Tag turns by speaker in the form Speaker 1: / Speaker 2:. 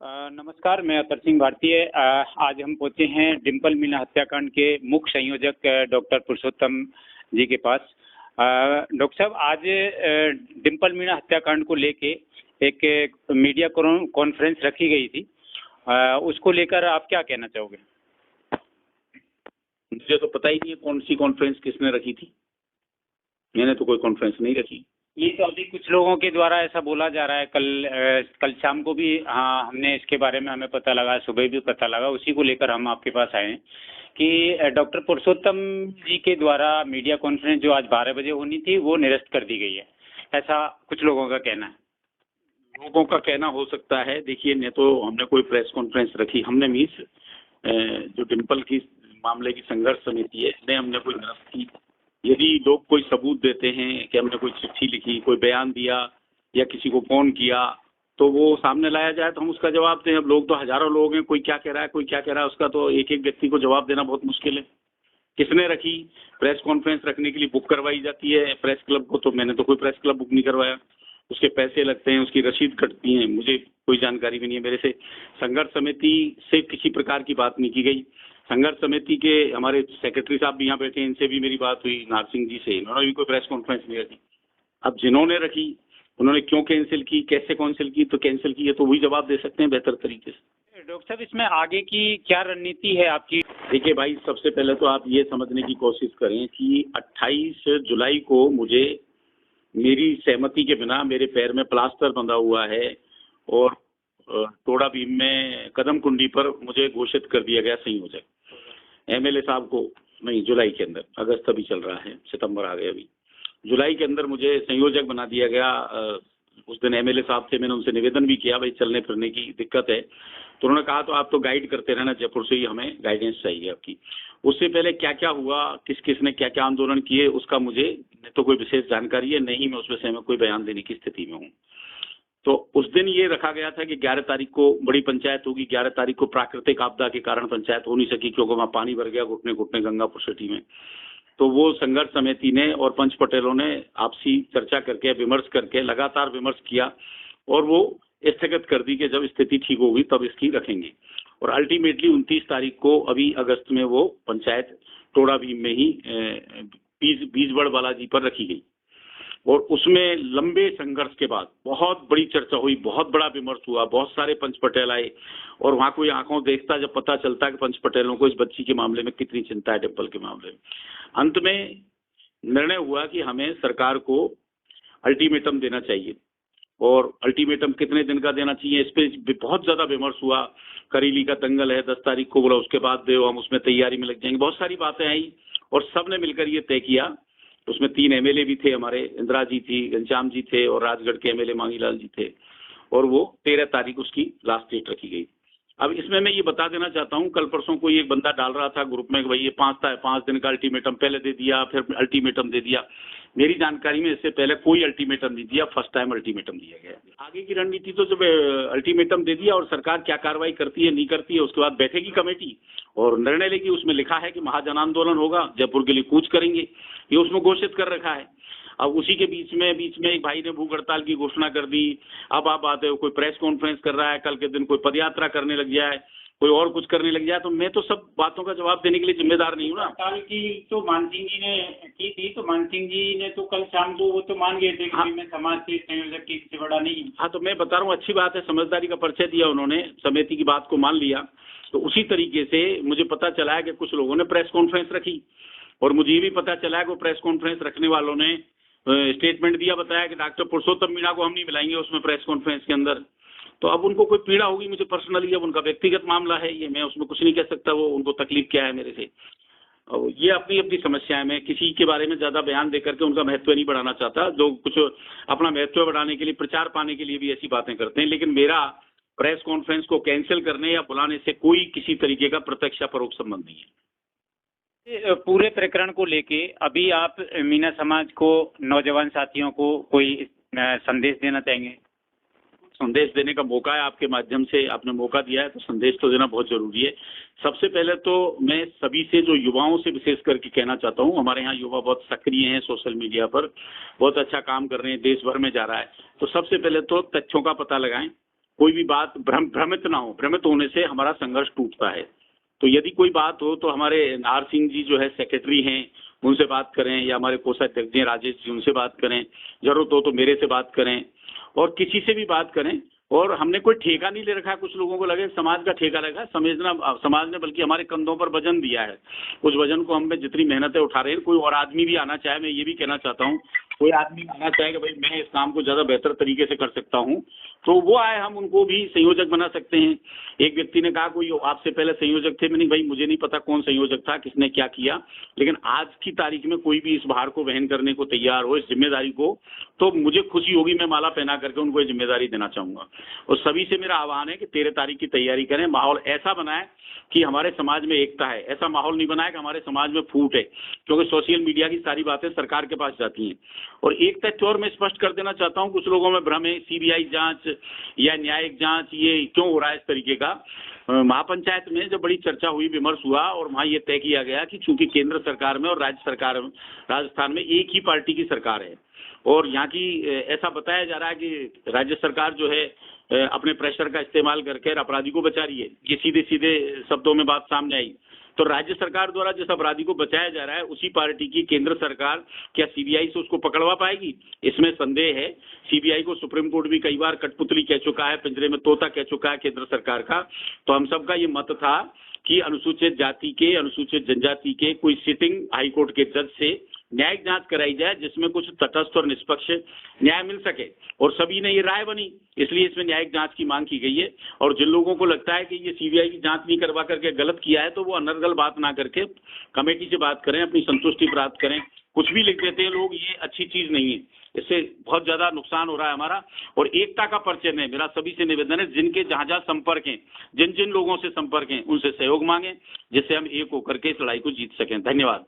Speaker 1: नमस्कार, मैं अतर सिंह भारतीय। आज हम पहुंचे हैं डिंपल मीना हत्याकांड के मुख्य संयोजक डॉक्टर पुरुषोत्तम जी के पास। डॉक्टर साहब, आज डिंपल मीना हत्याकांड को लेके एक मीडिया कॉन्फ्रेंस रखी गई थी। उसको लेकर आप क्या कहना चाहोगे?
Speaker 2: मुझे तो पता ही नहीं है कौन सी कॉन्फ्रेंस किसने रखी थी। मैंने तो कोई कॉन्फ्रेंस नहीं रखी।
Speaker 1: ये तो अभी कुछ लोगों के द्वारा ऐसा बोला जा रहा है। कल शाम को भी हमने इसके बारे में हमें पता लगा, सुबह भी पता लगा। उसी को लेकर हम आपके पास आए हैं कि डॉक्टर पुरुषोत्तम जी के द्वारा मीडिया कॉन्फ्रेंस जो आज 12 बजे होनी थी वो निरस्त कर दी गई है, ऐसा कुछ लोगों का कहना है।
Speaker 2: लोगों का कहना हो सकता है। देखिए, न तो हमने कोई प्रेस कॉन्फ्रेंस रखी, हमने मीस जो डिंपल की मामले की संघर्ष समिति है ने हमने कोई निरस्त की। यदि लोग कोई सबूत देते हैं कि हमने कोई चिट्ठी लिखी, कोई बयान दिया या किसी को फोन किया, तो वो सामने लाया जाए तो हम उसका जवाब दें। अब लोग तो हजारों लोग हैं, कोई क्या कह रहा है, कोई क्या कह रहा है, उसका तो एक एक व्यक्ति को जवाब देना बहुत मुश्किल है। किसने रखी? प्रेस कॉन्फ्रेंस रखने के लिए बुक करवाई जाती है प्रेस क्लब को, तो मैंने तो कोई प्रेस क्लब बुक नहीं करवाया। उसके पैसे लगते हैं, उसकी रसीद कटती है, मुझे कोई जानकारी भी नहीं है। मेरे से संघर्ष समिति से किसी प्रकार की बात नहीं की गई। संघर्ष समिति के हमारे सेक्रेटरी साहब भी यहाँ बैठे हैं, इनसे भी मेरी बात हुई, नारसिंह जी से, इन्होंने भी कोई प्रेस कॉन्फ्रेंस नहीं रखी। अब जिन्होंने रखी उन्होंने क्यों कैंसिल की, कैसे कैंसिल की, तो कैंसिल की है तो वही जवाब दे सकते हैं बेहतर तरीके से।
Speaker 1: डॉक्टर साहब, इसमें आगे की क्या रणनीति है आपकी?
Speaker 2: देखिए भाई, सबसे पहले तो आप ये समझने की कोशिश करें कि 28 जुलाई को मुझे मेरी सहमति के बिना मेरे पैर में प्लास्टर बंधा हुआ है और टोड़ा भीम में कदम कुंडी पर मुझे घोषित कर दिया गया संयोजक। एमएलए साहब को नहीं, जुलाई के अंदर, अगस्त अभी चल रहा है, सितंबर आ गया, अभी जुलाई के अंदर मुझे संयोजक बना दिया गया। उस दिन एमएलए साहब थे, मैंने उनसे निवेदन भी किया, भाई चलने फिरने की दिक्कत है, तो उन्होंने कहा तो आप तो गाइड करते रहना, जयपुर से ही हमें गाइडेंस चाहिए आपकी। उससे पहले क्या क्या हुआ, किस किस ने क्या क्या आंदोलन किए, उसका मुझे न तो कोई विशेष जानकारी है, नहीं मैं उस विषय में कोई बयान देने की स्थिति में हूँ। तो उस दिन ये रखा गया था कि 11 तारीख को बड़ी पंचायत होगी। 11 तारीख को प्राकृतिक आपदा के कारण पंचायत हो नहीं सकी क्योंकि वहाँ पानी भर गया घुटने घुटने गंगापुर सिटी में। तो वो संघर्ष समिति ने और पंच पटेलों ने आपसी चर्चा करके, विमर्श करके, लगातार विमर्श किया और वो स्थगित कर दी कि जब स्थिति ठीक होगी तब इसकी रखेंगे। और अल्टीमेटली 29 तारीख को अभी अगस्त में वो पंचायत टोड़ा भीम में ही बीजबड़ बालाजी पर रखी गई। और उसमें लंबे संघर्ष के बाद बहुत बड़ी चर्चा हुई, बहुत बड़ा विमर्श हुआ, बहुत सारे पंच पटेल आए और वहाँ कोई आंखों देखता जब पता चलता कि पंच पटेलों को इस बच्ची के मामले में कितनी चिंता है, डिंपल के मामले में। अंत में निर्णय हुआ कि हमें सरकार को अल्टीमेटम देना चाहिए और अल्टीमेटम कितने दिन का देना चाहिए इस पर बहुत ज्यादा विमर्श हुआ। करीली का दंगल है 10 तारीख को, बोला उसके बाद दो, हम उसमें तैयारी में लग जाएंगे। बहुत सारी बातें आई और सबने मिलकर ये तय किया। उसमें 3 एमएलए भी थे हमारे, इंदिरा जी थी, घनश्याम जी थे और राजगढ़ के एमएलए मांगीलाल जी थे, और वो 13 तारीख उसकी लास्ट डेट रखी गई। अब इसमें मैं ये बता देना चाहता हूँ, कल परसों कोई एक बंदा डाल रहा था ग्रुप में कि भाई ये 5 दिन का अल्टीमेटम पहले दे दिया, फिर अल्टीमेटम दे दिया। मेरी जानकारी में इससे पहले कोई अल्टीमेटम नहीं दिया, फर्स्ट टाइम अल्टीमेटम दिया गया। आगे की रणनीति तो जब अल्टीमेटम दे दिया और सरकार क्या कार्रवाई करती है नहीं करती है, उसके बाद बैठेगी कमेटी और निर्णय लेगी। उसमें लिखा है कि महाजन आंदोलन होगा, जयपुर के लिए कूच करेंगे, ये उसमें घोषित कर रखा है। अब उसी के बीच में एक भाई ने भूख हड़ताल की घोषणा कर दी। अब आप आते हो कोई प्रेस कॉन्फ्रेंस कर रहा है, कल के दिन कोई पदयात्रा करने लग जाए, कोई और कुछ करने लग जाए, तो मैं तो सब बातों का जवाब देने के लिए जिम्मेदार नहीं हूँ ना।
Speaker 1: हड़ताल की तो मानसिंह जी ने की थी, तो मानसिंह जी ने तो कल शाम को वो तो मान गए थे कि मैं समाज के संयोजक की से बड़ा नहीं।
Speaker 2: हाँ, तो मैं बता रहा हूँ, अच्छी बात है, समझदारी का परिचय दिया उन्होंने, समिति की बात को मान लिया। तो उसी तरीके से मुझे पता चला है कि कुछ लोगों ने प्रेस कॉन्फ्रेंस रखी और मुझे ये भी पता चला है कि प्रेस कॉन्फ्रेंस रखने वालों ने स्टेटमेंट दिया, बताया कि डॉक्टर पुरुषोत्तम मीणा को हम नहीं मिलाएंगे उसमें प्रेस कॉन्फ्रेंस के अंदर। तो अब उनको कोई पीड़ा होगी मुझे पर्सनली, अब उनका व्यक्तिगत मामला है ये, मैं उसमें कुछ नहीं कह सकता वो उनको तकलीफ क्या है मेरे से। और ये अपनी अपनी समस्या है, मैं किसी के बारे में ज्यादा बयान देकर के उनका महत्व नहीं बढ़ाना चाहता। जो कुछ अपना महत्व बढ़ाने के लिए, प्रचार पाने के लिए भी ऐसी बातें करते हैं, लेकिन मेरा प्रेस कॉन्फ्रेंस को कैंसिल करने या बुलाने से कोई किसी तरीके का प्रत्यक्ष या परोक्ष संबंध नहीं है।
Speaker 1: पूरे प्रकरण को लेके अभी आप मीना समाज को, नौजवान साथियों को कोई संदेश देना चाहेंगे?
Speaker 2: संदेश देने का मौका है आपके माध्यम से, आपने मौका दिया है तो संदेश तो देना बहुत जरूरी है। सबसे पहले तो मैं सभी से, जो युवाओं से विशेष करके कहना चाहता हूं, हमारे यहाँ युवा बहुत सक्रिय हैं, सोशल मीडिया पर बहुत अच्छा काम कर रहे हैं, देश भर में जा रहा है। तो सबसे पहले तो तथ्यों का पता लगाएं, कोई भी बात भ्रमित ना हो, भ्रमित होने से हमारा संघर्ष टूटता है। तो यदि कोई बात हो तो हमारे नार सिंह जी जो है सेक्रेटरी हैं, उनसे बात करें, या हमारे कोषाध्यक्ष जी राजेश जी, उनसे बात करें, जरूरत हो तो मेरे से बात करें, और किसी से भी बात करें। और हमने कोई ठेका नहीं ले रखा है, कुछ लोगों को लगे समाज का ठेका लगा, समझना समाज ने बल्कि हमारे कंधों पर वजन दिया है, उस वजन को हम में जितनी मेहनतें उठा रहे हैं। कोई और आदमी भी आना चाहे, मैं ये भी कहना चाहता हूँ, कोई आदमी आना चाहे कि भाई मैं इस काम को ज़्यादा बेहतर तरीके से कर सकता हूँ, तो वो आए, हम उनको भी संयोजक बना सकते हैं। एक व्यक्ति ने कहा कोई आपसे पहले संयोजक थे, मैंने भाई मुझे नहीं पता कौन संयोजक था, किसने क्या किया, लेकिन आज की तारीख में कोई भी इस भार को वहन करने को तैयार हो, इस जिम्मेदारी को, तो मुझे खुशी होगी, मैं माला पहना करके उनको ये जिम्मेदारी देना चाहूँगा। और सभी से मेरा आह्वान है कि 13 तारीख की तैयारी करें, माहौल ऐसा बनाए कि हमारे समाज में एकता है, ऐसा माहौल नहीं बनाए कि हमारे समाज में फूट है, क्योंकि सोशल मीडिया की सारी बातें सरकार के पास जाती हैं। और एक तथ्य और मैं स्पष्ट कर देना चाहता हूं, कुछ लोगों में भ्रम है सीबीआई जांच या न्यायिक जांच ये क्यों हो रहा है इस तरीके का। महापंचायत में जब बड़ी चर्चा हुई, विमर्श हुआ, और वहां ये तय किया गया कि चूंकि केंद्र सरकार में और राज्य सरकार राजस्थान में एक ही पार्टी की सरकार है, और यहाँ की ऐसा बताया जा रहा है कि राज्य सरकार जो है अपने प्रेशर का इस्तेमाल करके अपराधी को बचा रही है, ये सीधे सीधे शब्दों में बात सामने आई। तो राज्य सरकार द्वारा जिस अपराधी को बचाया जा रहा है, उसी पार्टी की केंद्र सरकार क्या सीबीआई से उसको पकड़वा पाएगी? इसमें संदेह है। सीबीआई को सुप्रीम कोर्ट भी कई बार कठपुतली कह चुका है, पिंजरे में तोता कह चुका है केंद्र सरकार का। तो हम सबका ये मत था कि अनुसूचित जाति के, अनुसूचित जनजाति के कोई सिटिंग हाईकोर्ट के जज से न्यायिक जांच कराई जाए, जिसमें कुछ तटस्थ और निष्पक्ष न्याय मिल सके, और सभी ने ये राय बनी, इसलिए इसमें न्यायिक जांच की मांग की गई है। और जिन लोगों को लगता है कि ये सीबीआई की जांच नहीं करवा करके गलत किया है, तो वो अनर्गल बात ना करके कमेटी से बात करें, अपनी संतुष्टि प्राप्त करें। कुछ भी लिख देते हैं लोग, ये अच्छी चीज नहीं है, इससे बहुत ज्यादा नुकसान हो रहा है हमारा। और एकता का परिचय है, मेरा सभी से निवेदन है, जिनके जहां जहां संपर्क हैं, जिन जिन लोगों से संपर्क हैं, उनसे सहयोग मांगे, जिससे हम एक होकर के इस लड़ाई को जीत सकें। धन्यवाद।